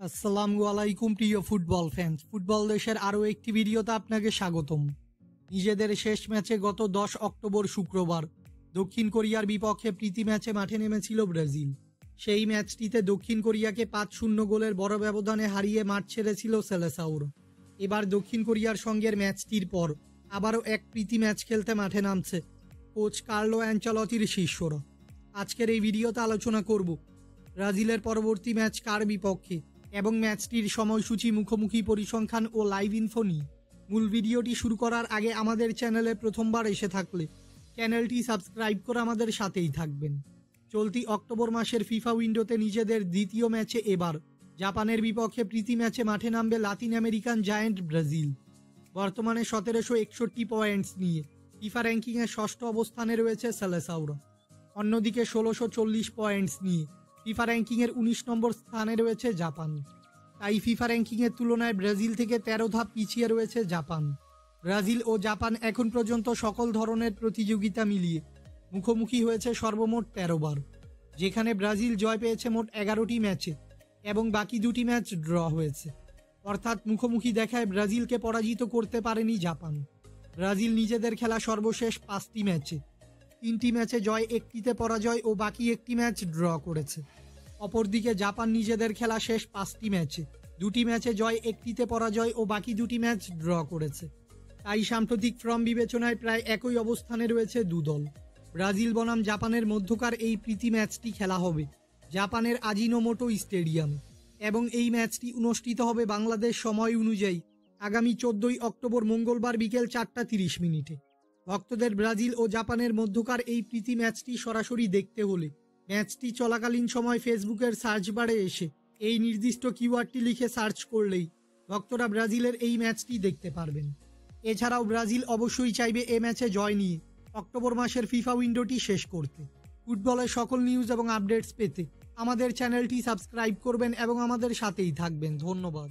আসসালামু আলাইকুম প্রিয় ফুটবল ফ্যান্স। ফুটবল দেশের আরও একটি ভিডিওতে আপনাকে স্বাগতম। নিজেদের শেষ ম্যাচে গত 10 অক্টোবর শুক্রবার দক্ষিণ কোরিয়ার বিপক্ষে প্রীতি ম্যাচে মাঠে নেমেছিল ব্রাজিল। সেই ম্যাচটিতে দক্ষিণ কোরিয়াকে 5-0 গোলের বড় ব্যবধানে হারিয়ে মাঠ ছেড়েছিল সেলেসাওর। এবার দক্ষিণ কোরিয়ার সঙ্গের ম্যাচটির পর আবারও এক প্রীতি ম্যাচ খেলতে মাঠে নামছে কোচ কার্লো অ্যানচেলত্তির শিষ্যরা। আজকের এই ভিডিওতে আলোচনা করব ব্রাজিলের পরবর্তী ম্যাচ কার বিপক্ষে এবং ম্যাচটির সময়সূচি, মুখোমুখি পরিসংখ্যান ও লাইভ ইনফো নিয়ে। মূল ভিডিওটি শুরু করার আগে আমাদের চ্যানেলে প্রথমবার এসে থাকলে চ্যানেলটি সাবস্ক্রাইব করে আমাদের সাথেই থাকবেন। চলতি অক্টোবর মাসের ফিফা উইন্ডোতে নিজেদের দ্বিতীয় ম্যাচে এবার জাপানের বিপক্ষে প্রীতি ম্যাচে মাঠে নামবে লাতিন আমেরিকান জায়ান্ট ব্রাজিল। বর্তমানে 1761 পয়েন্টস নিয়ে ফিফা র্যাঙ্কিংয়ে ষষ্ঠ অবস্থানে রয়েছে সেলেসাওর। অন্যদিকে 1640 পয়েন্টস নিয়ে ফিফা র্যাঙ্কিংয়ের 19 নম্বর স্থানে রয়েছে জাপান। তাই ফিফা র্যাঙ্কিংয়ের তুলনায় ব্রাজিল থেকে 13 ধাপ পিছিয়ে রয়েছে জাপান। ব্রাজিল ও জাপান এখন পর্যন্ত সকল ধরনের প্রতিযোগিতা মিলিয়ে মুখোমুখি হয়েছে সর্বমোট 13 বার, যেখানে ব্রাজিল জয় পেয়েছে মোট 11টি ম্যাচে এবং বাকি দুটি ম্যাচ ড্র হয়েছে। অর্থাৎ মুখোমুখি দেখায় ব্রাজিলকে পরাজিত করতে পারেনি জাপান। ব্রাজিল নিজেদের খেলা সর্বশেষ 5টি ম্যাচে 3টি ম্যাচে জয়, 1টিতে পরাজয় ও বাকি একটি ম্যাচ ড্র করেছে। অপরদিকে জাপান নিজেদের খেলা শেষ 5টি ম্যাচে 2টি ম্যাচে জয়, 1টিতে পরাজয় ও বাকি দুটি ম্যাচ ড্র করেছে। তাই সাম্প্রতিক ফর্ম বিবেচনায় প্রায় একই অবস্থানে রয়েছে দুদল। ব্রাজিল বনাম জাপানের মধ্যকার এই প্রীতি ম্যাচটি খেলা হবে জাপানের আজিনোমোটো স্টেডিয়াম এবং এই ম্যাচটি অনুষ্ঠিত হবে বাংলাদেশ সময় অনুযায়ী আগামী 14 অক্টোবর মঙ্গলবার বিকেল 4টা 30 মিনিটে। ভক্তদের ব্রাজিল ও জাপানের মধ্যকার এই প্রীতি ম্যাচটি সরাসরি দেখতে হলে ম্যাচটি চলাকালীন সময় ফেসবুকের সার্চ বারে এসে এই নির্দিষ্ট কিওয়ার্ডটি লিখে সার্চ করলেই ভক্তরা ব্রাজিলের এই ম্যাচটি দেখতে পারবেন। এছাড়াও ব্রাজিল অবশ্যই চাইবে এ ম্যাচে জয় নিয়ে অক্টোবর মাসের ফিফা উইন্ডোটি শেষ করতে। ফুটবলের সকল নিউজ এবং আপডেটস পেতে আমাদের চ্যানেলটি সাবস্ক্রাইব করবেন এবং আমাদের সাথেই থাকবেন। ধন্যবাদ।